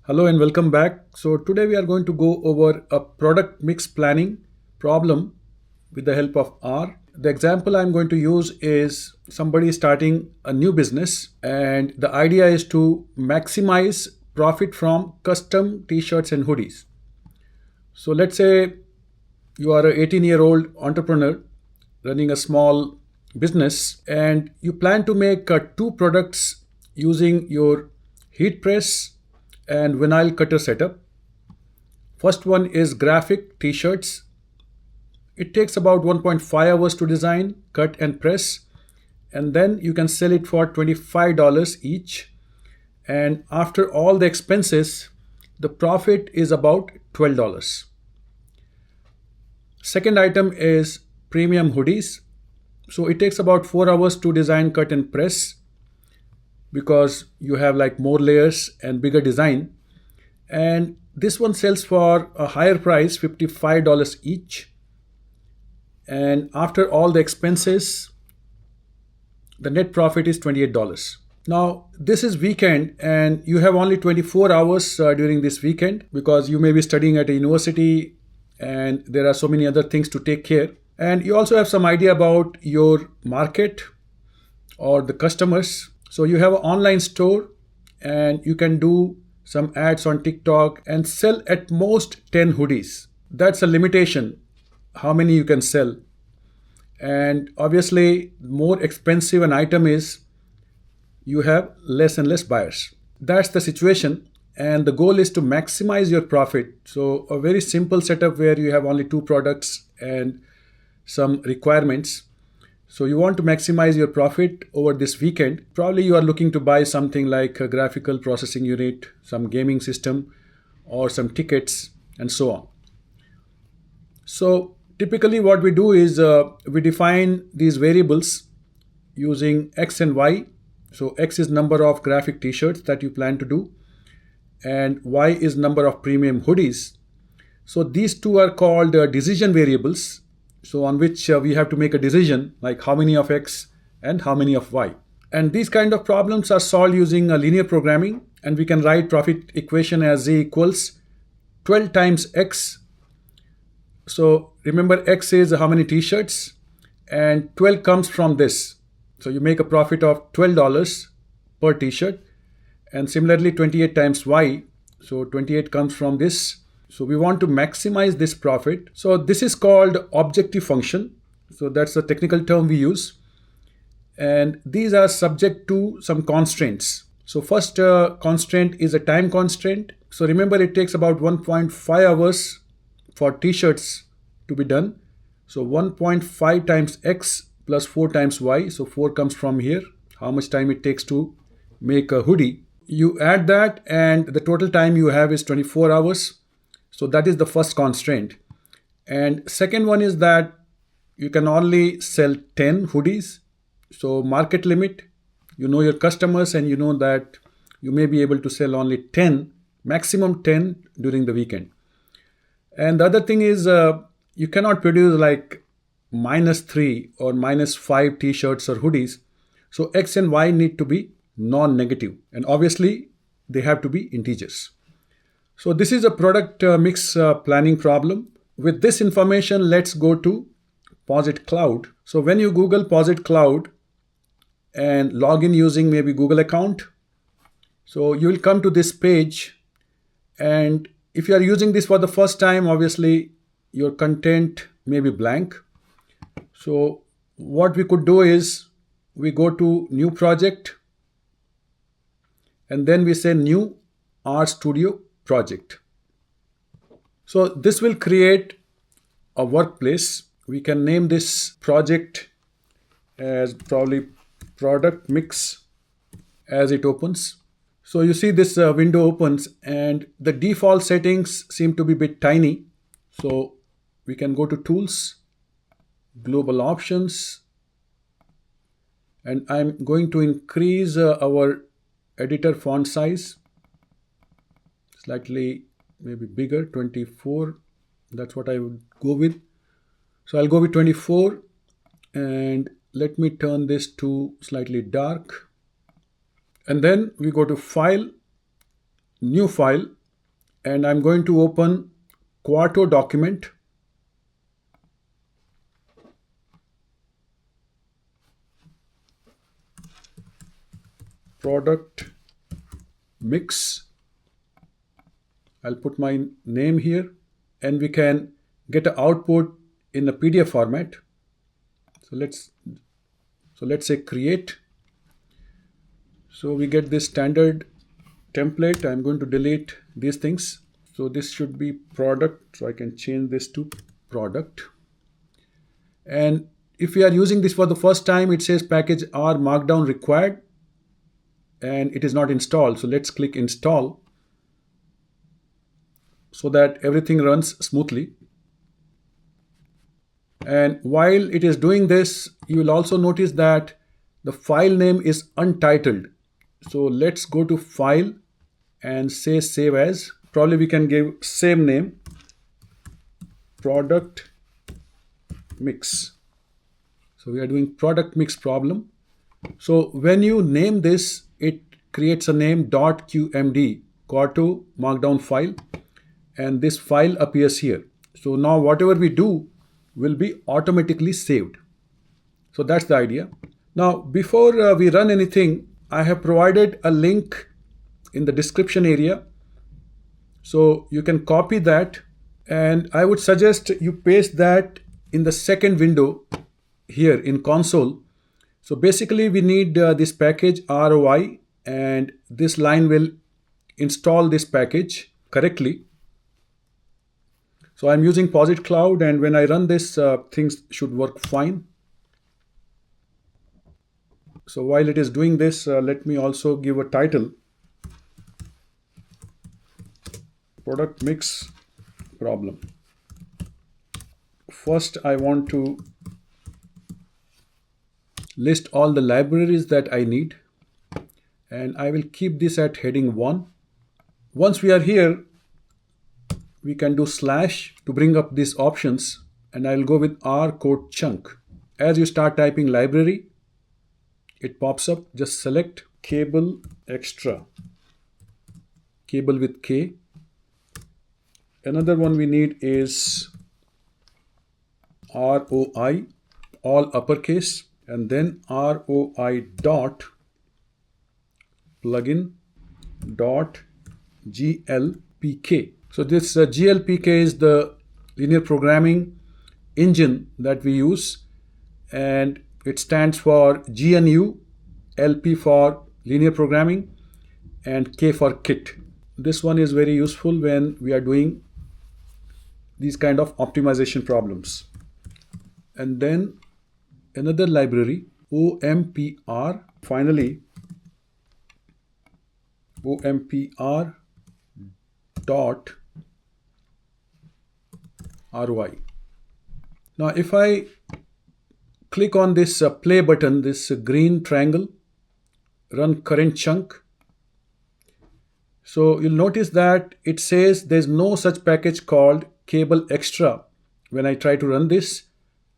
Hello and welcome back. So today we are going to go over a product mix planning problem with the help of R. The example I'm going to use is somebody starting a new business, and the idea is to maximize profit from custom t-shirts and hoodies. So let's say you are an 18-year-old entrepreneur running a small business, and you plan to make two products using your heat press and vinyl cutter setup. First one is graphic t-shirts. It takes about 1.5 hours to design, cut and press, and then you can sell it for $25 each. And after all the expenses, the profit is about $12. Second item is premium hoodies. So it takes about 4 hours to design, cut and press because you have like more layers and bigger design. And this one sells for a higher price, $55 each. And after all the expenses, the net profit is $28. Now, this is weekend and you have only 24 hours during this weekend because you may be studying at a university and there are so many other things to take care. And you also have some idea about your market or the customers. So you have an online store and you can do some ads on TikTok and sell at most 10 hoodies. That's a limitation, how many you can sell. And obviously, more expensive an item is, you have less and less buyers. That's the situation. And the goal is to maximize your profit. So a very simple setup where you have only two products and some requirements. So you want to maximize your profit over this weekend. Probably you are looking to buy something like a graphical processing unit, some gaming system, or some tickets, and so on. So typically what we do is we define these variables using X and Y. So X is number of graphic t-shirts that you plan to do, and Y is number of premium hoodies. So these two are called decision variables. So on which we have to make a decision, like how many of X and how many of Y. And these kind of problems are solved using linear programming, and we can write profit equation as Z equals 12 times X. So remember, X is how many t-shirts and 12 comes from this. So you make a profit of $12 per t-shirt. And similarly 28 times Y. So 28 comes from this. So we want to maximize this profit. So this is called objective function. So that's the technical term we use. And these are subject to some constraints. So first constraint is a time constraint. So remember, it takes about 1.5 hours for t-shirts to be done. So 1.5 times X plus 4 times Y. So 4 comes from here. How much time it takes to make a hoodie. You add that and the total time you have is 24 hours. So that is the first constraint. And second one is that you can only sell 10 hoodies. So market limit, you know your customers and you know that you may be able to sell only 10, maximum 10 during the weekend. And the other thing is you cannot produce like -3 or -5 t-shirts or hoodies. So X and Y need to be non-negative. And obviously they have to be integers. So this is a product mix planning problem. With this information, let's go to Posit Cloud. So when you Google Posit Cloud and log in using maybe Google account, so you will come to this page. And if you are using this for the first time, obviously your content may be blank. So what we could do is we go to new project and then we say new RStudio project. So this will create a workplace. We can name this project as probably product mix as it opens. So you see this window opens and the default settings seem to be a bit tiny. So we can go to tools, global options, and I'm going to increase our editor font size slightly, maybe bigger, 24. That's what I would go with. So I'll go with 24 and let me turn this to slightly dark. And then we go to File, New File, and I'm going to open Quarto document. Product mix. I'll put my name here, and we can get an output in a PDF format. So let's say create. So we get this standard template. I'm going to delete these things. So this should be product. So I can change this to product. And if we are using this for the first time, it says package R markdown required, and it is not installed. So let's click install so that everything runs smoothly. And while it is doing this, you will also notice that the file name is untitled. So let's go to file and say save as. Probably we can give same name, product mix. So we are doing product mix problem. So when you name this, it creates a name .qmd, Quarto markdown file, and this file appears here. So now whatever we do will be automatically saved. So that's the idea. Now before we run anything, I have provided a link in the description area. So you can copy that, and I would suggest you paste that in the second window here in console. So basically we need this package ROI, and this line will install this package correctly. So I'm using Posit Cloud, and when I run this, things should work fine. So while it is doing this, let me also give a title, product mix problem. First, I want to list all the libraries that I need, and I will keep this at heading 1. Once we are here, we can do slash to bring up these options, and I'll go with R code chunk. As you start typing library, it pops up. Just select cable extra, cable with K. Another one we need is ROI, all uppercase, and then ROI dot plugin dot GLPK. So this GLPK is the linear programming engine that we use, and it stands for GNU, LP for linear programming, and K for kit. This one is very useful when we are doing these kind of optimization problems. And then another library, OMPR. Finally, OMPR dot ROI. Now if I click on this play button, this green triangle, run current chunk, so you'll notice that it says there's no such package called cable extra when I try to run this.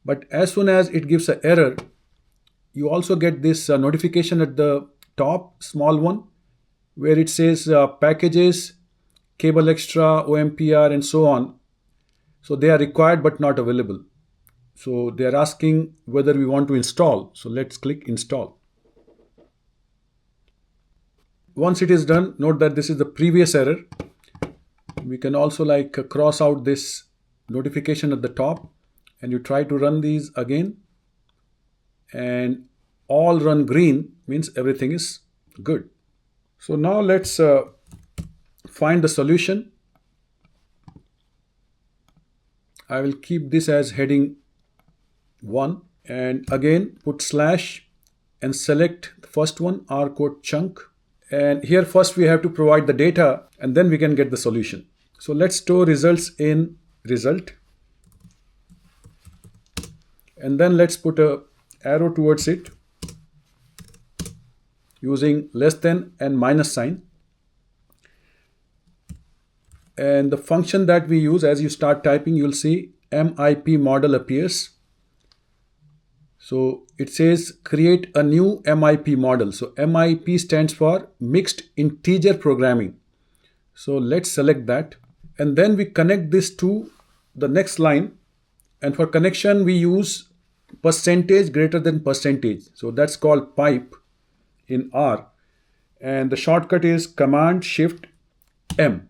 But as soon as it gives an error, you also get this notification at the top, small one, where it says packages, cable extra, OMPR, and so on. So they are required but not available. So they are asking whether we want to install. So let's click install. Once it is done, note that this is the previous error. We can also cross out this notification at the top, and you try to run these again, and all run green means everything is good. So now let's find the solution. I will keep this as heading 1, and again put slash and select the first one, R code chunk. And here first we have to provide the data, and then we can get the solution. So let's store results in result, and then let's put a arrow towards it using less than and minus sign. And the function that we use, as you start typing, you'll see MIP model appears. So it says create a new MIP model. So MIP stands for mixed integer programming. So let's select that. And then we connect this to the next line. And for connection, we use percentage greater than percentage. So that's called pipe in R. And the shortcut is Command Shift M.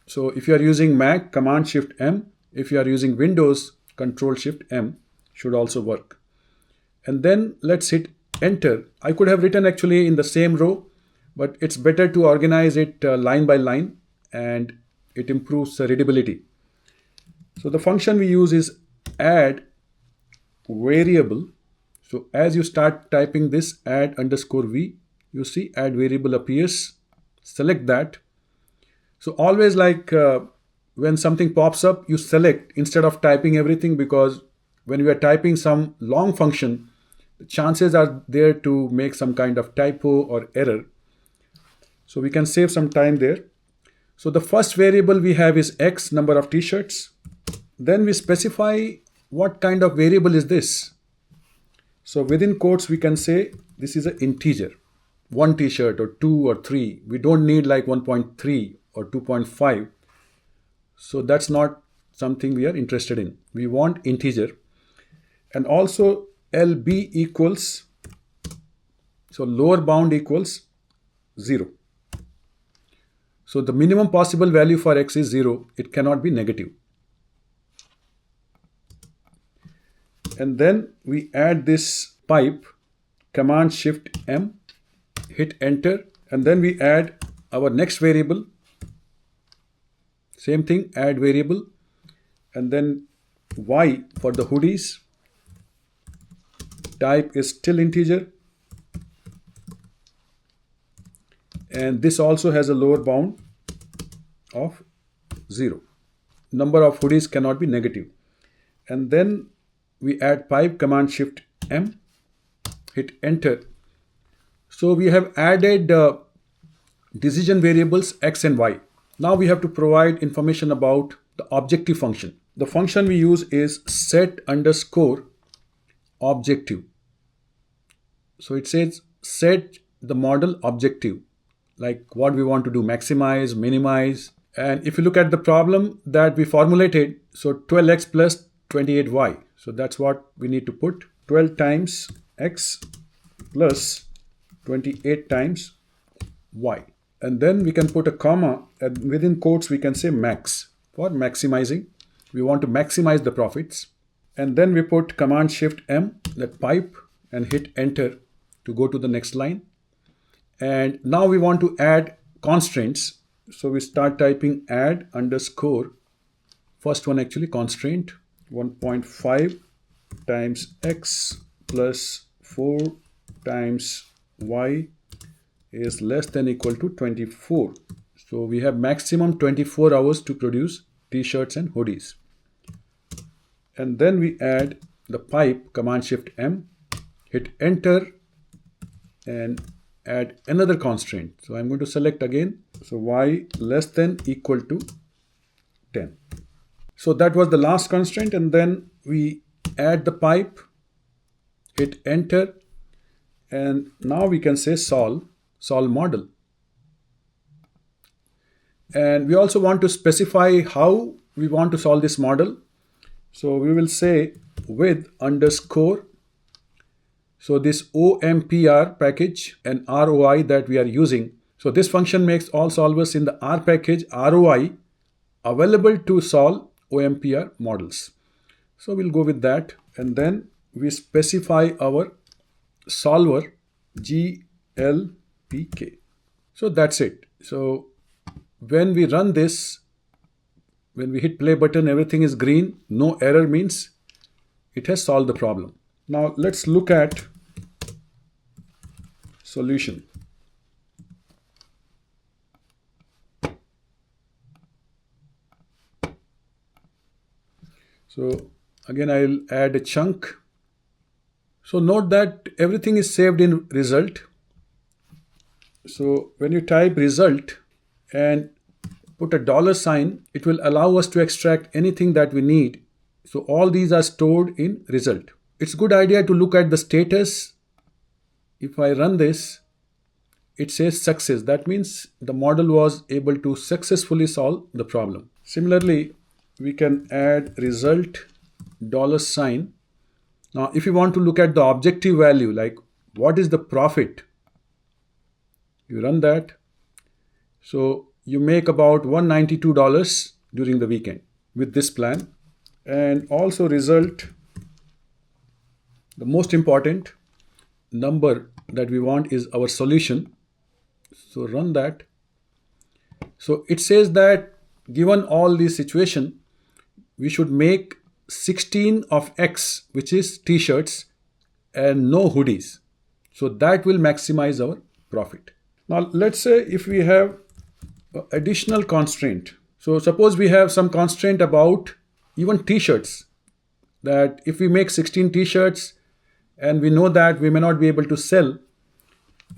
So if you are using Mac, Command Shift M. If you are using Windows, Control Shift M should also work. And then let's hit enter. I could have written actually in the same row, but it's better to organize it line by line, and it improves readability. So the function we use is add variable. So as you start typing this add underscore v, you see add variable appears. Select that. So always when something pops up, you select instead of typing everything, because when you are typing some long function, the chances are there to make some kind of typo or error. So we can save some time there. So the first variable we have is X, number of t-shirts. Then we specify what kind of variable is this. So within quotes, we can say this is an integer, 1 t-shirt or 2 or 3. We don't need like 1.3 or 2.5. So that's not something we are interested in. We want integer. And also LB equals, so lower bound equals 0. So the minimum possible value for X is 0. It cannot be negative. And then we add this pipe, Command Shift M, hit enter, and then we add our next variable. Same thing, add variable, and then Y for the hoodies. Type is still integer, and this also has a lower bound of 0. Number of hoodies cannot be negative. And then we add pipe, Command Shift M, hit enter. So we have added decision variables X and Y. Now we have to provide information about the objective function. The function we use is set underscore objective. So it says set the model objective, like what we want to do, maximize, minimize. And if you look at the problem that we formulated, so 12x plus 28y. So that's what we need to put, 12 times x plus 28 times y. And then we can put a comma, and within quotes we can say max for maximizing. We want to maximize the profits. And then we put Command Shift M, that pipe, and hit enter to go to the next line. And now we want to add constraints. So we start typing add underscore, first one actually constraint, 1.5 times x plus 4 times y is less than equal to 24. So we have maximum 24 hours to produce t-shirts and hoodies. And then we add the pipe, Command Shift M, hit enter, and add another constraint. So I'm going to select again. So y less than equal to 10. So that was the last constraint. And then we add the pipe, hit enter, and now we can say solve model. And we also want to specify how we want to solve this model. So we will say with underscore, so this OMPR package and ROI that we are using. So this function makes all solvers in the R package ROI available to solve OMPR models. So we'll go with that. And then we specify our solver GLPK. So that's it. So when we run this, when we hit play button, everything is green. No error means it has solved the problem. Now let's look at solution. So again, I'll add a chunk. So note that everything is saved in result. So when you type result and put a $sign, it will allow us to extract anything that we need. So all these are stored in result. It's a good idea to look at the status. If I run this, it says success. That means the model was able to successfully solve the problem. Similarly, we can add result dollar sign. Now, if you want to look at the objective value, like what is the profit, you run that. So you make about $192 during the weekend with this plan. And also result, the most important number that we want is our solution. So run that. So it says that given all these situation, we should make 16 of X, which is t-shirts, and no hoodies. So that will maximize our profit. Now let's say if we have additional constraint. So suppose we have some constraint about even t-shirts, that if we make 16 t-shirts and we know that we may not be able to sell,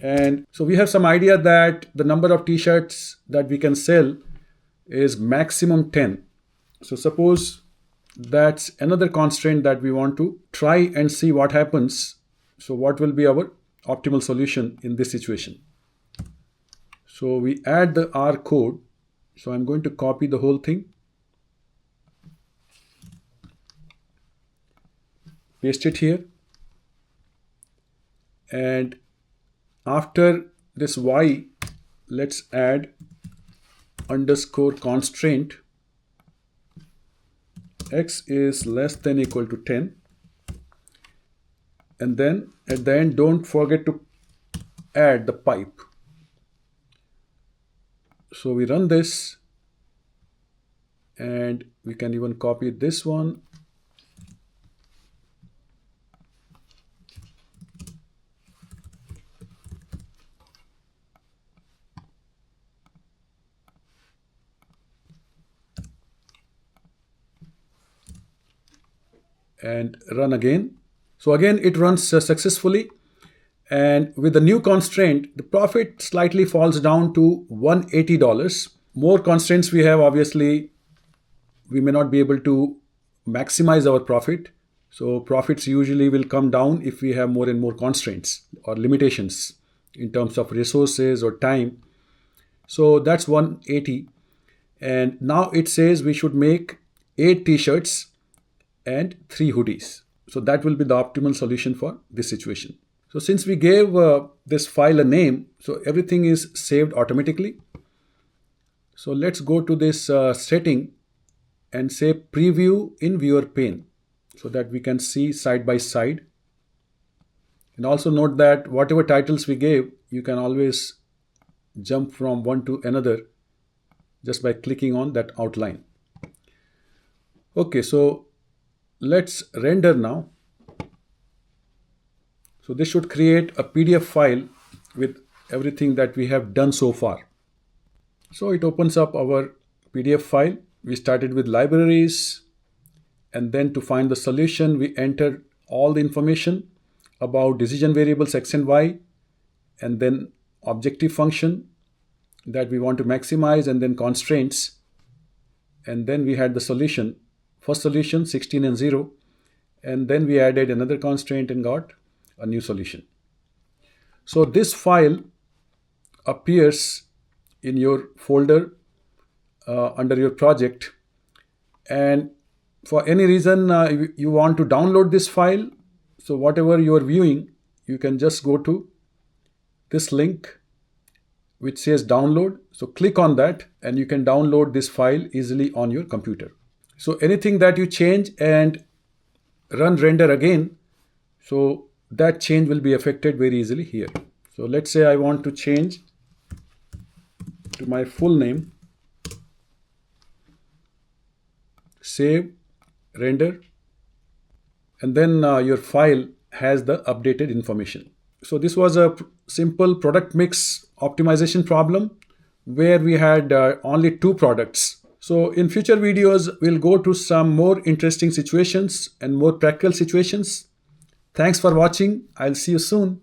and so we have some idea that the number of t-shirts that we can sell is maximum 10. So suppose that's another constraint that we want to try and see what happens. So what will be our optimal solution in this situation? So we add the R code. So I'm going to copy the whole thing, paste it here, and after this Y, let's add underscore constraint X is less than equal to 10, and then at the end don't forget to add the pipe. So we run this, and we can even copy this one. And run again. So again it runs successfully, and with the new constraint the profit slightly falls down to $180. More constraints we have, obviously we may not be able to maximize our profit. So profits usually will come down if we have more and more constraints or limitations in terms of resources or time. So that's 180. And now it says we should make 8 t-shirts and 3 hoodies. So that will be the optimal solution for this situation. So since we gave this file a name, so everything is saved automatically. So let's go to this setting and say preview in viewer pane so that we can see side by side. And also note that whatever titles we gave, you can always jump from one to another just by clicking on that outline. Okay, so let's render now. So this should create a PDF file with everything that we have done so far. So it opens up our PDF file. We started with libraries, and then to find the solution, we entered all the information about decision variables X and Y, and then objective function that we want to maximize, and then constraints. And then we had the solution. First solution 16 and 0, and then we added another constraint and got a new solution. So this file appears in your folder under your project, and for any reason you want to download this file, so whatever you are viewing, you can just go to this link which says download. So click on that and you can download this file easily on your computer. So anything that you change and run render again, so that change will be affected very easily here. So let's say I want to change to my full name, save, render, and then your file has the updated information. So this was a simple product mix optimization problem where we had only 2 products. So in future videos, we'll go to some more interesting situations and more practical situations. Thanks for watching. I'll see you soon.